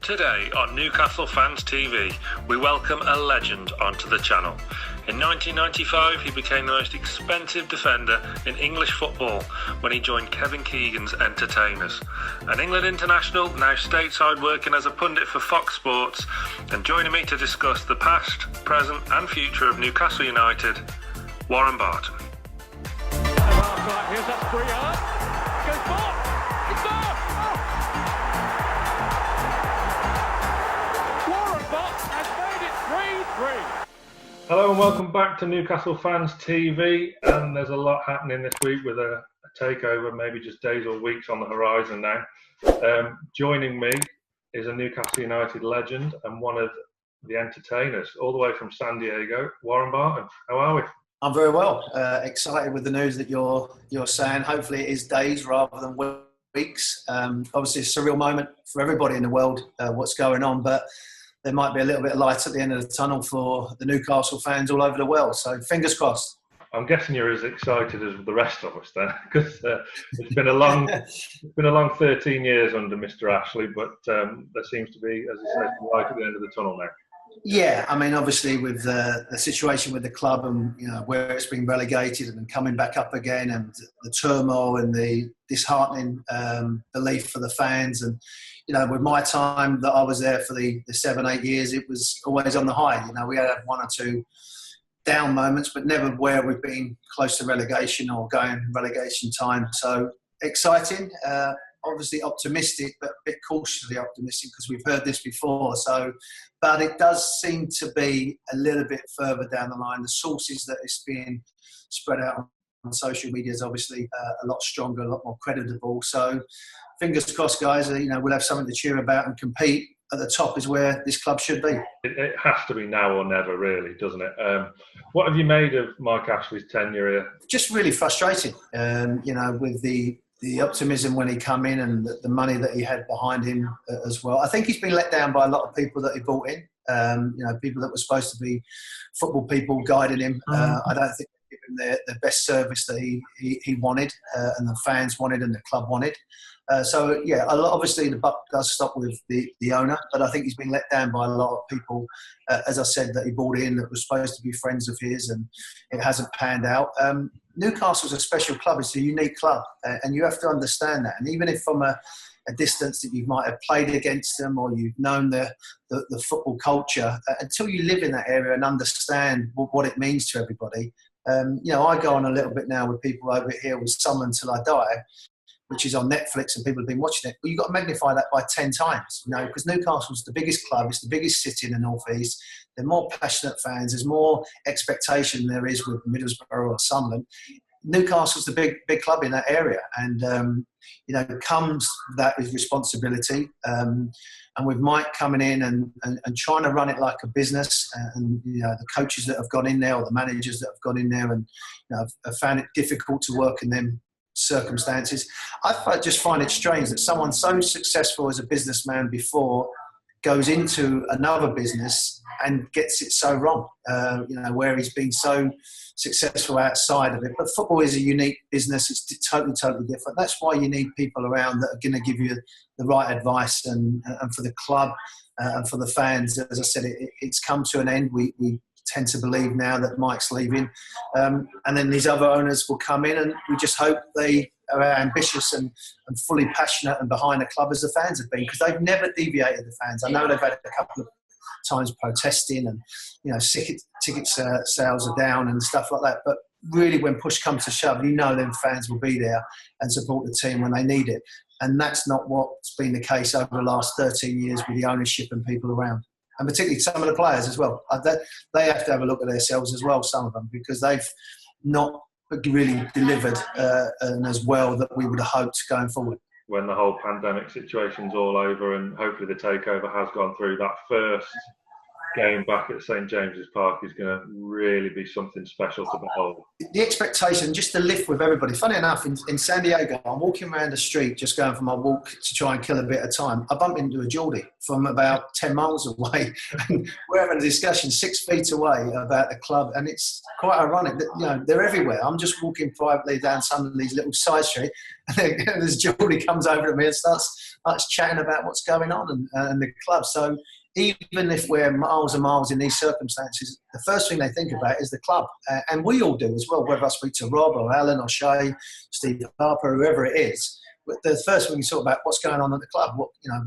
Today on Newcastle Fans TV, we welcome a legend onto the channel. In 1995, he became the most expensive defender in English football when he joined Kevin Keegan's Entertainers. An England international, now stateside working as a pundit for Fox Sports, and joining me to discuss the past, present and future of Newcastle United, Warren Barton. Here's that 3 yard. Goes back. It's there. Warren Barton has made it 3-3. Hello and welcome back to Newcastle Fans TV. And there's a lot happening this week with a takeover, maybe just days or weeks on the horizon now. Joining me is a Newcastle United legend and one of the entertainers, all the way from San Diego, Warren Barton. How are we? I'm very well. Excited with the news that you're saying. Hopefully it is days rather than weeks. Obviously, it's a surreal moment for everybody in the world, what's going on, but there might be a little bit of light at the end of the tunnel for the Newcastle fans all over the world. So fingers crossed. I'm guessing you're as excited as the rest of us then, because it's been a long 13 years under Mr. Ashley, but there seems to be, as you said, light at the end of the tunnel now. Yeah, I mean, obviously with the situation with the club and where it's been relegated and coming back up again, and the turmoil and the disheartening belief for the fans, and with my time that I was there for the 7-8 years, it was always on the high. We had one or two down moments, but never where we've been close to relegation or going relegation time. So exciting. Obviously optimistic, but a bit cautiously optimistic because we've heard this before. But it does seem to be a little bit further down the line. The sources that it's being spread out on social media is obviously a lot stronger, a lot more creditable. So fingers crossed, guys. We'll have something to cheer about and compete. At the top is where this club should be. It has to be now or never, really, doesn't it? What have you made of Mike Ashley's tenure here? Just really frustrating. With the optimism when he come in and the money that he had behind him as well. I think he's been let down by a lot of people that he brought in. People that were supposed to be football people guiding him. I don't think they gave him the best service that he wanted and the fans wanted and the club wanted. Obviously the buck does stop with the owner, but I think he's been let down by a lot of people, as I said, that he brought in that was supposed to be friends of his, and it hasn't panned out. Newcastle's a special club. It's a unique club, and you have to understand that. And even if from a distance that you might have played against them or you've known the football culture, until you live in that area and understand what it means to everybody. I go on a little bit now with people over here with Some Until I Die, which is on Netflix and people have been watching it. But you've got to magnify that by 10 times, because Newcastle's the biggest club, it's the biggest city in the North East. They're more passionate fans, there's more expectation than there is with Middlesbrough or Sunderland. Newcastle's the big club in that area, and comes that with responsibility. And with Mike coming in and trying to run it like a business, and the coaches that have gone in there or the managers that have gone in there and have found it difficult to work in them circumstances. I just find it strange that someone so successful as a businessman before goes into another business and gets it so wrong, where he's been so successful outside of it. But football is a unique business. It's totally different. That's why you need people around that are going to give you the right advice, and for the club and for the fans. As I said, it's come to an end. We tend to believe now that Mike's leaving, and then these other owners will come in, and we just hope they are ambitious and fully passionate and behind the club as the fans have been, because they've never deviated the fans. I know they've had a couple of times protesting and ticket sales are down and stuff like that, but really when push comes to shove, them fans will be there and support the team when they need it, and that's not what's been the case over the last 13 years with the ownership and people around. And particularly some of the players as well. They have to have a look at themselves as well, some of them, because they've not really delivered as well that we would have hoped going forward. When the whole pandemic situation's all over and hopefully the takeover has gone through, that first game back at St James's Park is going to really be something special to behold. The expectation, just to lift with everybody. Funny enough, in San Diego, I'm walking around the street, just going for my walk to try and kill a bit of time. I bump into a Geordie from about 10 miles away. And we're having a discussion 6 feet away about the club, and it's quite ironic that they're everywhere. I'm just walking privately down some of these little side streets, And as Geordie comes over to me and starts chatting about what's going on and the club. So even if we're miles and miles in these circumstances, the first thing they think about is the club. And we all do as well, whether I speak to Rob or Alan or Shay, Steve Harper, whoever it is. The first thing we talk about what's going on at the club.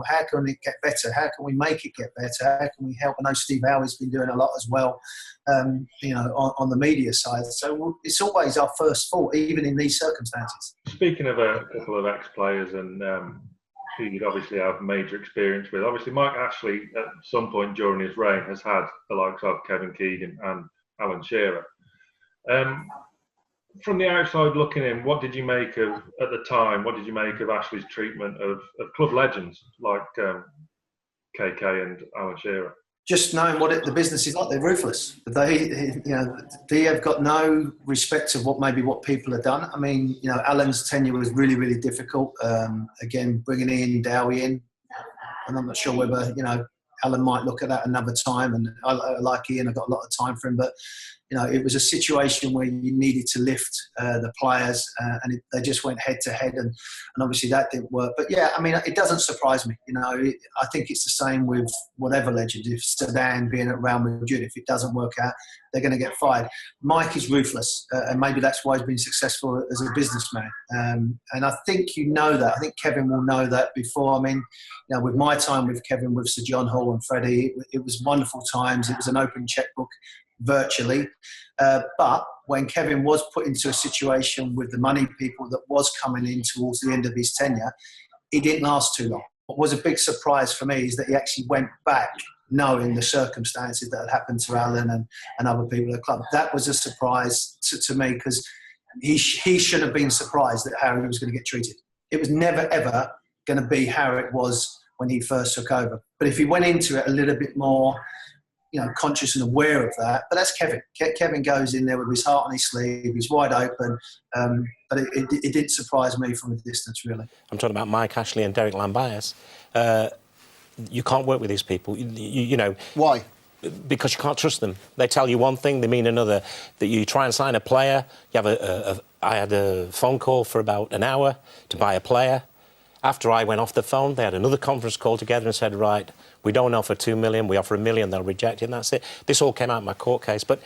How can it get better? How can we make it get better? How can we help? I know Steve Howie's been doing a lot as well, on the media side. So it's always our first thought, even in these circumstances. Speaking of a couple of ex-players and who you'd obviously have major experience with, obviously Mike Ashley at some point during his reign has had the likes of Kevin Keegan and Alan Shearer. From the outside looking in, what did you make of, at the time, what did you make of Ashley's treatment of club legends like KK and Alan Shearer? Just knowing what the business is like, they're ruthless. They have got no respect of what people have done. I mean, Alan's tenure was really, really difficult. Again, bringing in Dowie in, and I'm not sure whether Alan might look at that another time. And I like Ian, I've got a lot of time for him, but it was a situation where you needed to lift the players, and they just went head to head, and obviously that didn't work. But yeah, I mean, it doesn't surprise me. I think it's the same with whatever legend. If Zidane being at Real Madrid, if it doesn't work out, they're going to get fired. Mike is ruthless, and maybe that's why he's been successful as a businessman. And I think that. I think Kevin will know that before. I mean, with my time with Kevin, with Sir John Hall and Freddie, it was wonderful times. It was an open checkbook, virtually. But when Kevin was put into a situation with the money people that was coming in towards the end of his tenure, it didn't last too long. What was a big surprise for me is that he actually went back knowing the circumstances that had happened to Alan and other people at the club. That was a surprise to me, because he should have been surprised at how he was going to get treated. It was never, ever going to be how it was when he first took over. But if he went into it a little bit more conscious and aware of that. But that's Kevin. Kevin goes in there with his heart on his sleeve. He's wide open. But it didn't surprise me from a distance, really. I'm talking about Mike Ashley and Derek Lambias. You can't work with these people. Why? Because you can't trust them. They tell you one thing, they mean another. That you try and sign a player. You have I had a phone call for about an hour to buy a player. After I went off the phone, they had another conference call together and said, right, we don't offer 2 million, we offer 1 million, they'll reject it, and that's it. This all came out in my court case. But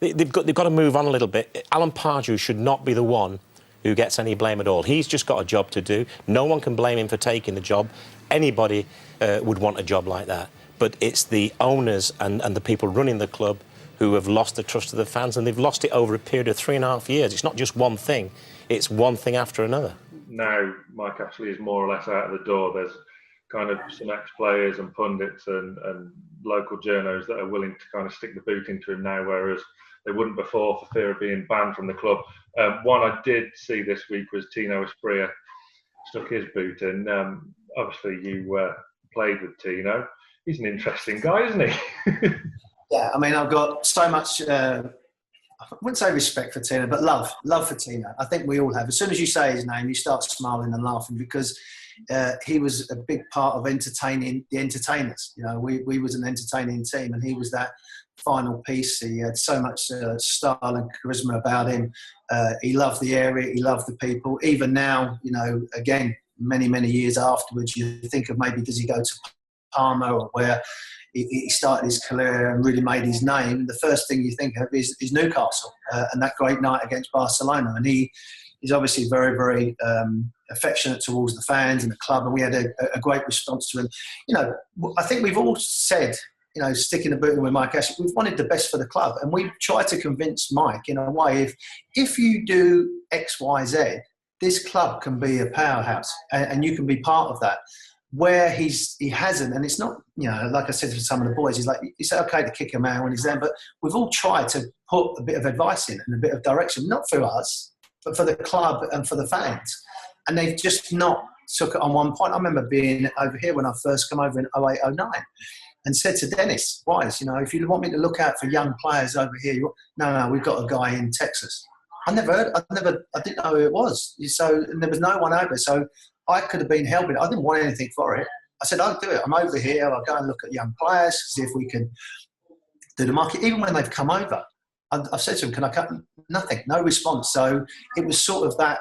they've got to move on a little bit. Alan Pardew should not be the one who gets any blame at all. He's just got a job to do. No one can blame him for taking the job. Anybody would want a job like that. But it's the owners and the people running the club who have lost the trust of the fans, and they've lost it over a period of 3.5 years. It's not just one thing. It's one thing after another. Now Mike Ashley is more or less out of the door. There's kind of some ex-players and pundits and local journos that are willing to kind of stick the boot into him now, whereas they wouldn't before for fear of being banned from the club. One I did see this week was Tino Asprilla stuck his boot in. Obviously, you played with Tino. He's an interesting guy, isn't he? Yeah, I mean, I've got so much... I wouldn't say respect for Tino, but love for Tino. I think we all have. As soon as you say his name, you start smiling and laughing, because he was a big part of entertaining the entertainers. We was an entertaining team, and he was that final piece. He had so much style and charisma about him. He loved the area. He loved the people. Even now, again, many, many years afterwards, you think of maybe does he go to Parma or where he started his career and really made his name. The first thing you think of is Newcastle and that great night against Barcelona. And he's obviously very, very affectionate towards the fans and the club, and we had a great response to him. I think we've all said, sticking the boot in with Mike Ashley, we've wanted the best for the club, and we tried to convince Mike in a way, if you do X, Y, Z, this club can be a powerhouse, and you can be part of that. Where he hasn't, and it's not, like I said to some of the boys, he's like, it's okay to kick him out when he's there, but we've all tried to put a bit of advice in and a bit of direction, not for us, but for the club and for the fans. And they've just not took it on one point. I remember being over here when I first come over in 08, 09 and said to Dennis Wise, if you want me to look out for young players over here, no, we've got a guy in Texas. I didn't know who it was. So and there was no one over. So I could have been helping. I didn't want anything for it. I said, I'll do it. I'm over here. I'll go and look at young players, see if we can do the market. Even when they've come over, I've said to him, can I cut? Nothing, no response. So it was sort of that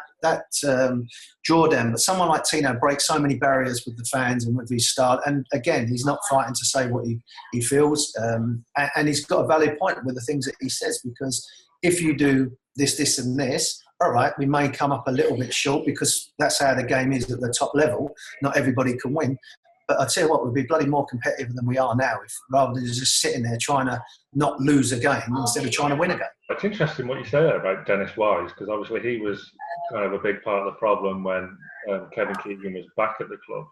drawdown. But someone like Tino breaks so many barriers with the fans and with his style. And again, he's not frightened to say what he feels. And he's got a valid point with the things that he says, because if you do this and this, all right, we may come up a little bit short because that's how the game is at the top level. Not everybody can win. But I tell you what, we'd be bloody more competitive than we are now, if rather than just sitting there trying to not lose a game instead of trying to win a game. It's interesting what you say there about Dennis Wise, because obviously he was kind of a big part of the problem when Kevin Keegan was back at the club.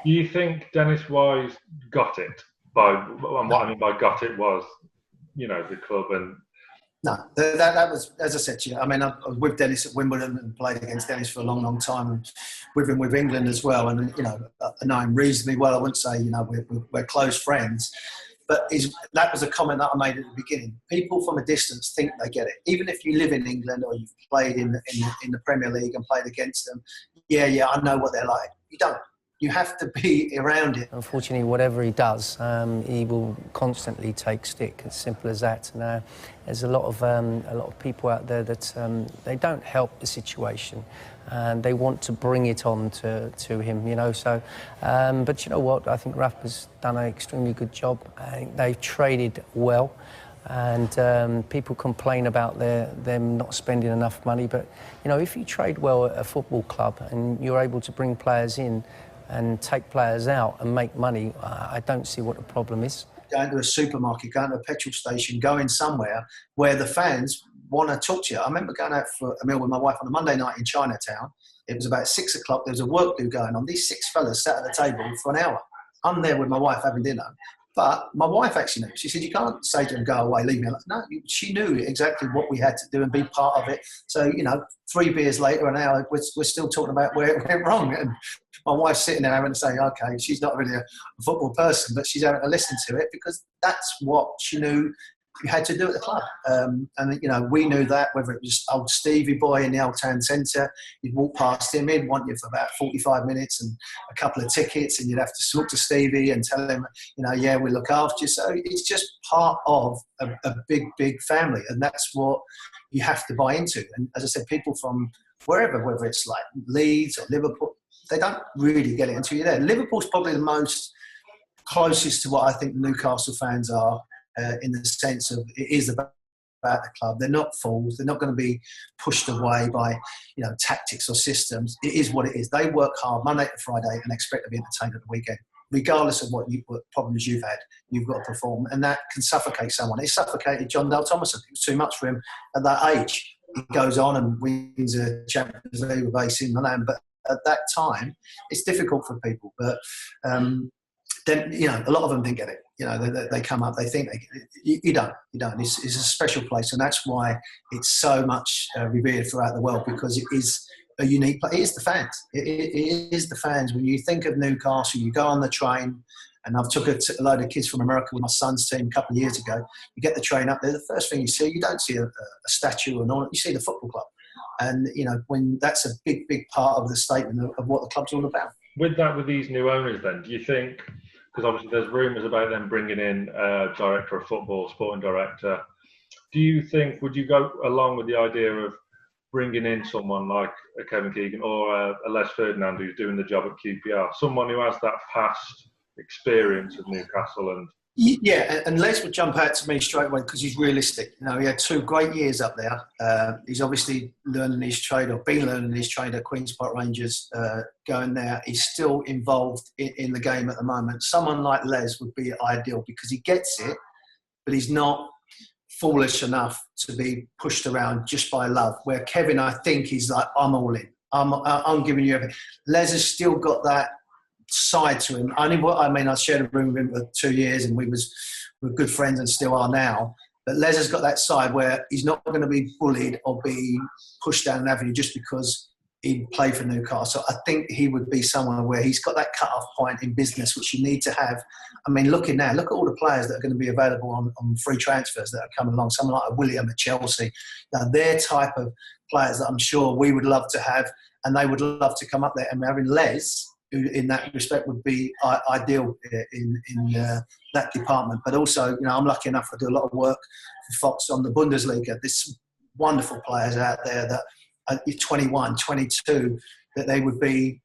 Do you think Dennis Wise got it? And what I mean by got it was, the club and... No, that was, as I said to you, I mean, I was with Dennis at Wimbledon and played against Dennis for a long, long time, and with him with England as well. And, I know him reasonably well. I wouldn't say, we're close friends. But that was a comment that I made at the beginning. People from a distance think they get it. Even if you live in England or you've played in the Premier League and played against them, yeah, I know what they're like. You don't. You have to be around it. Unfortunately, whatever he does, he will constantly take stick. As simple as that. And there's a lot of people out there that they don't help the situation, and they want to bring it on to him. So, but you know what? I think Rafa's done an extremely good job. I think they've traded well. And people complain about them not spending enough money, but if you trade well at a football club and you're able to bring players in and take players out and make money, I don't see what the problem is. Going to a supermarket, going to a petrol station, going somewhere where the fans want to talk to you. I remember going out for a meal with my wife on a Monday night in Chinatown. It was about 6 o'clock. There was a work do going on. These 6 fellas sat at the table for an hour. I'm there with my wife having dinner. But my wife actually knew. She said, you can't say to them, go away, leave me alone. No, she knew exactly what we had to do and be part of it. So, 3 beers later, an hour, we're still talking about where it went wrong. And my wife's sitting there having to say, okay, she's not really a football person, but she's having to listen to it because that's what she knew you had to do at the club. And we knew that, whether it was old Stevie boy in the old town centre, you'd walk past him, he'd want you for about 45 minutes and a couple of tickets, and you'd have to talk to Stevie and tell him, yeah, we look after you. So it's just part of a big, big family, and that's what you have to buy into. And as I said, people from wherever, whether it's like Leeds or Liverpool, they don't really get it until you're there. Liverpool's probably the most closest to what I think Newcastle fans are, in the sense of it is about the club. They're not fools. They're not going to be pushed away by tactics or systems. It is what it is. They work hard Monday to Friday and expect to be entertained at the weekend, regardless of what problems you've had. You've got to perform, and that can suffocate someone. It suffocated John Dale Thomason. It was too much for him at that age. He goes on and wins a Champions League with AC Milan, but at that time, it's difficult for people. But then a lot of them didn't get it. They come up, they think they get it. You don't. It's a special place, and that's why it's so much revered throughout the world, because it is a unique place. It is the fans. It is the fans. When you think of Newcastle, you go on the train, and I've took a load of kids from America with my son's team a couple of years ago. You get the train up there, the first thing you see, you don't see a statue or an ornament, you see the football club. And, when that's a big, big part of the statement of what the club's all about. With these new owners then, do you think, because obviously there's rumours about them bringing in a director of football, sporting director, do you think, would you go along with the idea of bringing in someone like a Kevin Keegan or a Les Ferdinand who's doing the job at QPR, someone who has that past experience of Newcastle? And yeah, and Les would jump out to me straight away because he's realistic. He had 2 great years up there. He's obviously learning his trade, or been learning his trade at Queen's Park Rangers, going there. He's still involved in the game at the moment. Someone like Les would be ideal because he gets it, but he's not foolish enough to be pushed around just by love. Where Kevin, I think, he's like, I'm all in. I'm giving you everything. Les has still got that side to him. I shared a room with him for 2 years, and we're good friends and still are now. But Les has got that side where he's not going to be bullied or be pushed down an avenue just because he played for Newcastle. I think he would be someone where he's got that cut-off point in business, which you need to have. Look at all the players that are going to be available on free transfers that are coming along. Someone like a William at Chelsea. Now, they're type of players that I'm sure we would love to have, and they would love to come up there. And having Les who in that respect would be ideal in that department. But also, I'm lucky enough to do a lot of work for Fox on the Bundesliga. There's wonderful players out there that are 21, 22, that they would be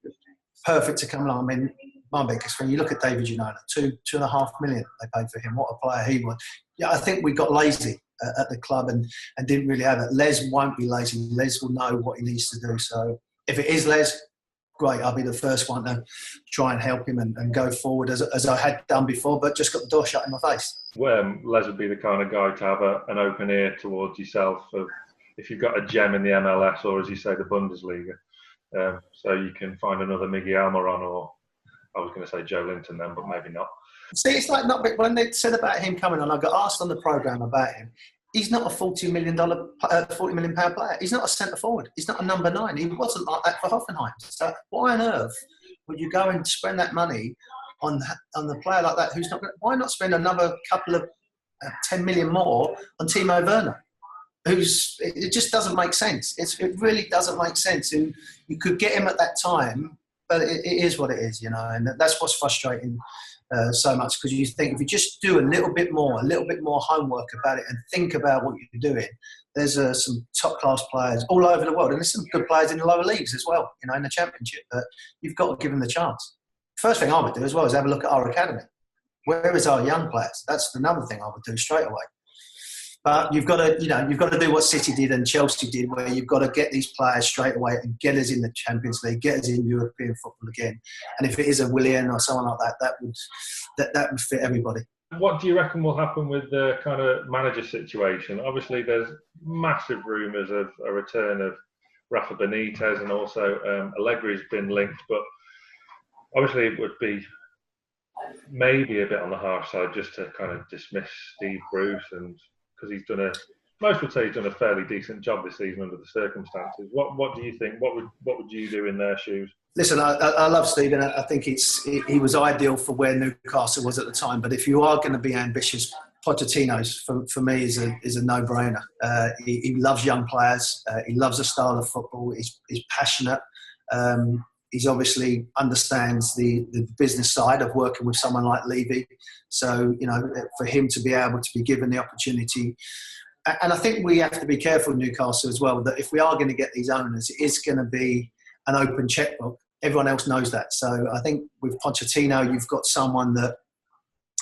perfect to come along. I mean, my biggest when you look at David Ginola, 2.5 million they paid for him. What a player he was. Yeah, I think we got lazy at the club and didn't really have it. Les won't be lazy. Les will know what he needs to do. So if it is Les, great. I'll be the first one to try and help him and go forward as I had done before, but just got the door shut in my face. Les would be the kind of guy to have an open ear towards yourself of if you've got a gem in the MLS or, as you say, the Bundesliga. So you can find another Miguel Almiron, or I was going to say Joe Linton then, but maybe not. See, it's like not when they said about him coming on, I got asked on the programme about him. He's not a £40 million player. He's not a centre forward. He's not a number 9. He wasn't like that for Hoffenheim. So why on earth would you go and spend that money on the player like that? Who's not? Why not spend another couple of 10 million more on Timo Werner? It just doesn't make sense. It really doesn't make sense. You could get him at that time, but it is what it is, and that's what's frustrating so much, because you think if you just do a little bit more homework about it and think about what you're doing, there's some top class players all over the world, and there's some good players in the lower leagues as well, in the Championship. But you've got to give them the chance. First thing I would do as well is have a look at our academy. Where is our young players? That's another thing I would do straight away. But you've got to do what City did and Chelsea did, where you've got to get these players straight away and get us in the Champions League, get us in European football again. And if it is a Willian or someone like that, that would fit everybody. What do you reckon will happen with the kind of manager situation? Obviously, there's massive rumours of a return of Rafa Benitez, and also Allegri's been linked, but obviously it would be maybe a bit on the harsh side just to kind of dismiss Steve Bruce, and because most would say he's done a fairly decent job this season under the circumstances. What do you think? What would you do in their shoes? Listen, I love Steve, and I think he was ideal for where Newcastle was at the time. But if you are going to be ambitious, Pochettino's for me is a no-brainer. He loves young players. He loves the style of football. He's passionate. He's obviously understands the business side of working with someone like Levy. So, for him to be able to be given the opportunity. And I think we have to be careful in Newcastle as well, that if we are going to get these owners, it is going to be an open checkbook. Everyone else knows that. So I think with Pochettino, you've got someone that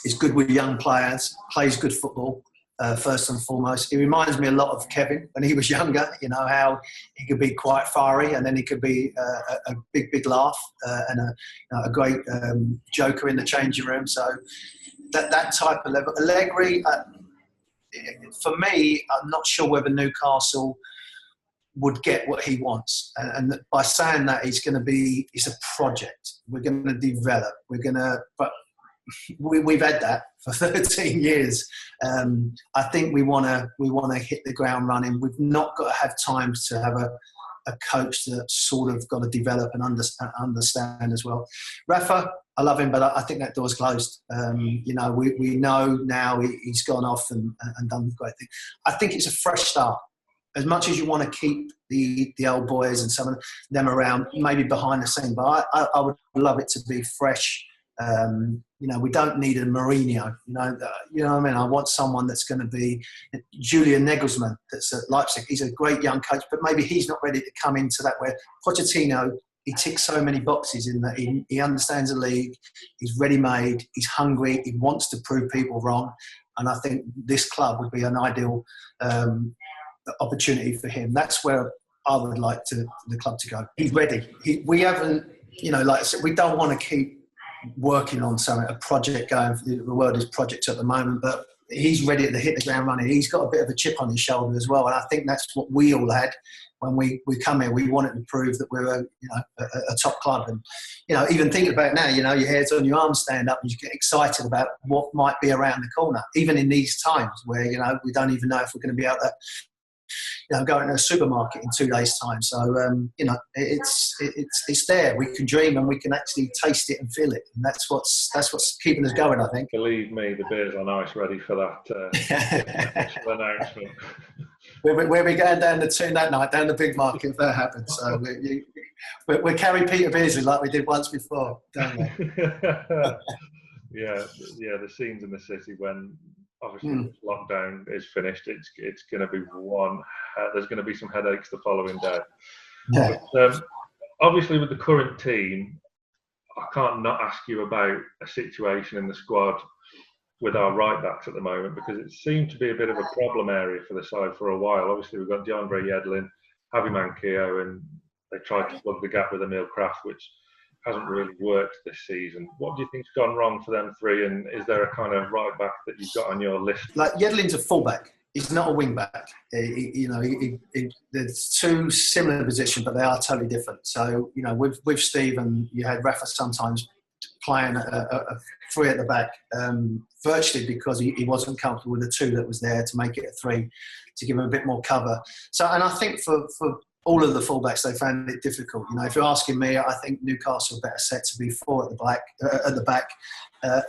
is good with young players, plays good football, first and foremost. He reminds me a lot of Kevin when he was younger, how he could be quite fiery, and then he could be a big laugh and a great joker in the changing room. So that type of level. Allegri, for me, I'm not sure whether Newcastle would get what he wants. And by saying that, it's a project. We're going to develop. But we've had that for 13 years. I think we want to hit the ground running. We've not got to have time to have a coach that sort of got to develop and understand as well. Rafa, I love him, but I think that door's closed. We know now he's gone off and done great things. I think it's a fresh start. As much as you want to keep the old boys and some of them around, maybe behind the scene, but I would love it to be fresh. We don't need a Mourinho. You know what I mean? I want someone that's going to be Julian Nagelsmann that's at Leipzig. He's a great young coach, but maybe he's not ready to come into that. Where Pochettino, he ticks so many boxes in that he understands the league, he's ready-made, he's hungry, he wants to prove people wrong, and I think this club would be an ideal opportunity for him. That's where I would like the club to go. He's ready. We haven't, like I said, we don't want to keep working on something, a project going. The word is project at the moment, but he's ready to hit the ground running. He's got a bit of a chip on his shoulder as well, and I think that's what we all had when we come here. We wanted to prove that we're a top club, and even think about it now. Your hairs on your arms stand up, and you get excited about what might be around the corner, even in these times where we don't even know if we're going to be out there. Going to a supermarket in 2 days' time. So, it's there. We can dream and we can actually taste it and feel it. And that's what's keeping us going, I think. Believe me, the beer's on ice ready for that announcement. Where we going down the tune that night, down the big market, if that happens. So we'll carry Peter Beardsley like we did once before, don't we? Yeah, the scenes in the city when obviously lockdown is finished, it's going to be there's going to be some headaches the following day. Yeah. But, obviously with the current team, I can't not ask you about a situation in the squad with our right backs at the moment, because it seemed to be a bit of a problem area for the side for a while. Obviously we've got DeAndre Yedlin, Javi Manquillo, and they tried to plug the gap with Emil Kraft, which hasn't really worked this season. What do you think's gone wrong for them three, and is there a kind of right back that you've got on your list? Like Yedlin's a fullback. He's not a wing back. There's two similar positions, but they are totally different. So, with Stephen, you had Rafa sometimes playing a three at the back, virtually because he wasn't comfortable with the two that was there to make it a three, to give him a bit more cover. So, and I think for all of the fullbacks, they found it difficult. If you're asking me, I think Newcastle are better set to be four at the back,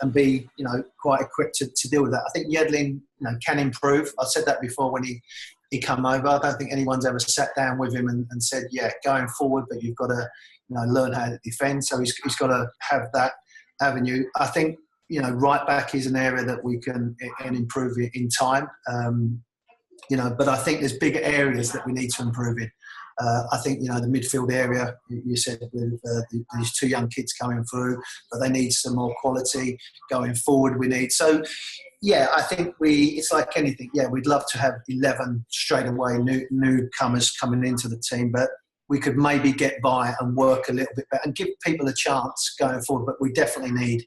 and be, quite equipped to deal with that. I think Yedlin, can improve. I said that before when he come over. I don't think anyone's ever sat down with him and said, yeah, going forward, but you've got to, learn how to defend. So he's got to have that avenue. I think, right back is an area that we can improve in time. But I think there's bigger areas that we need to improve in. I think, the midfield area, you said with these two young kids coming through, but they need some more quality going forward. We need. So, yeah, I think it's like anything. Yeah, we'd love to have 11 straight away newcomers coming into the team, but we could maybe get by and work a little bit better and give people a chance going forward. But we definitely need,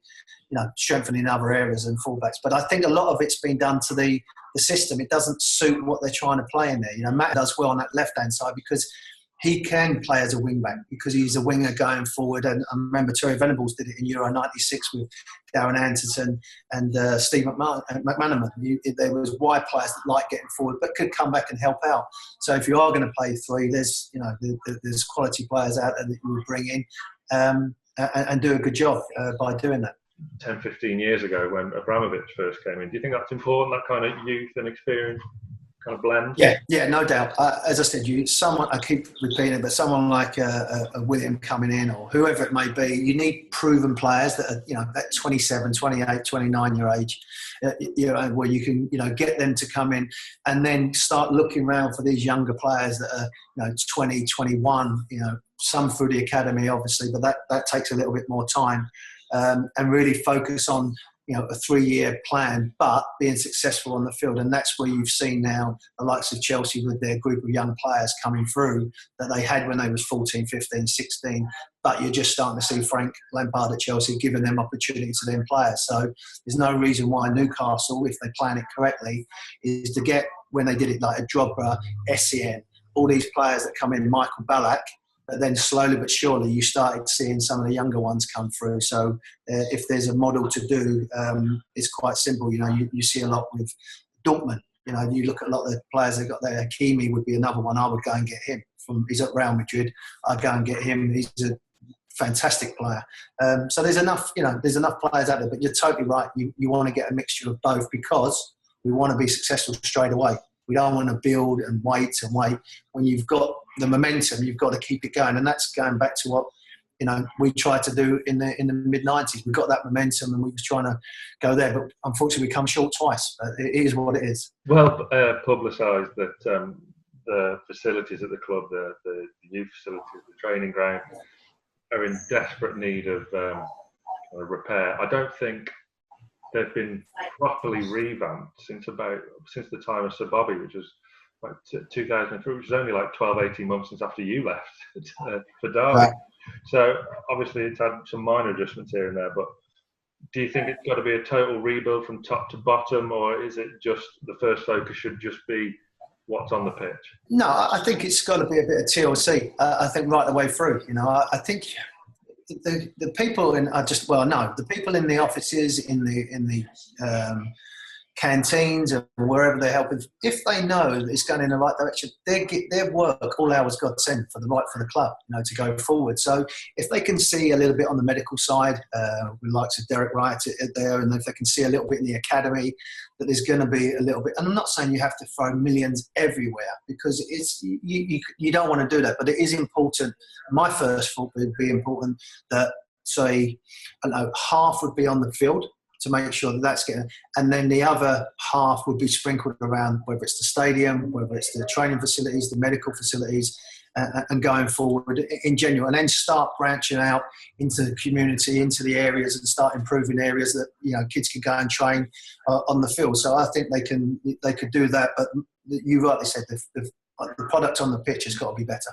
strengthening other areas and fullbacks. But I think a lot of it's been done to the system. It doesn't suit what they're trying to play in there. Matt does well on that left-hand side because he can play as a wing-back because he's a winger going forward. And I remember Terry Venables did it in Euro 96 with Darren Anderton and Steve McManaman. There was wide players that like getting forward but could come back and help out. So if you are going to play three, there's there's quality players out there that you would bring in and do a good job by doing that. 10, 15 years ago when Abramovich first came in. Do you think that's important, that kind of youth and experience kind of blend? Yeah, no doubt. As I said, I keep repeating it, but someone like a William coming in or whoever it may be, you need proven players that are, at 27, 28, 29 year age, where you can, get them to come in and then start looking around for these younger players that are, 20, 21, some through the academy, obviously, but that takes a little bit more time. And really focus on, a 3-year plan, but being successful on the field. And that's where you've seen now the likes of Chelsea with their group of young players coming through that they had when they was 14, 15, 16. But you're just starting to see Frank Lampard at Chelsea giving them opportunity to them players. So there's no reason why Newcastle, if they plan it correctly, is to get, when they did it like a Drogba, Essien, all these players that come in, Michael Ballack. But then slowly but surely you started seeing some of the younger ones come through. So if there's a model to do, it's quite simple. You see a lot with Dortmund. You look at a lot of the players they've got there. Hakimi would be another one. I would go and get him. He's at Real Madrid. I'd go and get him. He's a fantastic player. So there's enough players out there. But you're totally right. You want to get a mixture of both because we want to be successful straight away. We don't want to build and wait. When you've got the momentum, you've got to keep it going. And that's going back to what, we tried to do in the mid-90s. We got that momentum and we were trying to go there. But unfortunately, we come short twice. It is what it is. Well publicised that the facilities at the club, the youth facilities, the training ground, are in desperate need of repair. I don't think they've been properly revamped since the time of Sir Bobby, which was like 2003, which was only like 12, 18 months since after you left for Derby. Right. So obviously it's had some minor adjustments here and there, but do you think it's got to be a total rebuild from top to bottom, or is it just the first focus should just be what's on the pitch? No, I think it's got to be a bit of TLC. I think right the way through. I think the people in the people in the offices, in the canteens and wherever they're helping, if they know that it's going in the right direction, their work, all hours God sent for the club, to go forward. So if they can see a little bit on the medical side, with the likes of Derek Wright there, and if they can see a little bit in the academy, that there's going to be a little bit. And I'm not saying you have to throw millions everywhere, because it's you don't want to do that, but it is important. My first thought would be important that, say, I don't know, half would be on the field, to make sure that that's getting, and then the other half would be sprinkled around, whether it's the stadium, whether it's the training facilities, the medical facilities, and going forward in general, and then start branching out into the community, into the areas, and start improving areas that kids can go and train on the field. So I think they could do that, but you rightly said the product on the pitch has got to be better.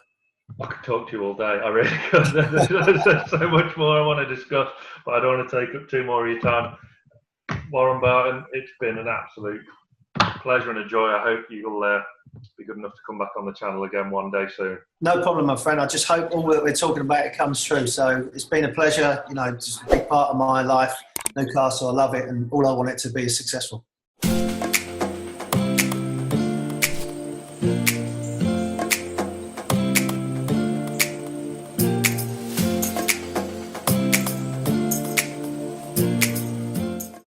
I could talk to you all day. I really could. There's so much more I want to discuss, but I don't want to take up too more of your time. Warren Barton, it's been an absolute pleasure and a joy. I hope you'll be good enough to come back on the channel again one day soon. No problem, my friend. I just hope all that we're talking about, it comes true. So it's been a pleasure, just a big part of my life. Newcastle, I love it, and all I want it to be is successful.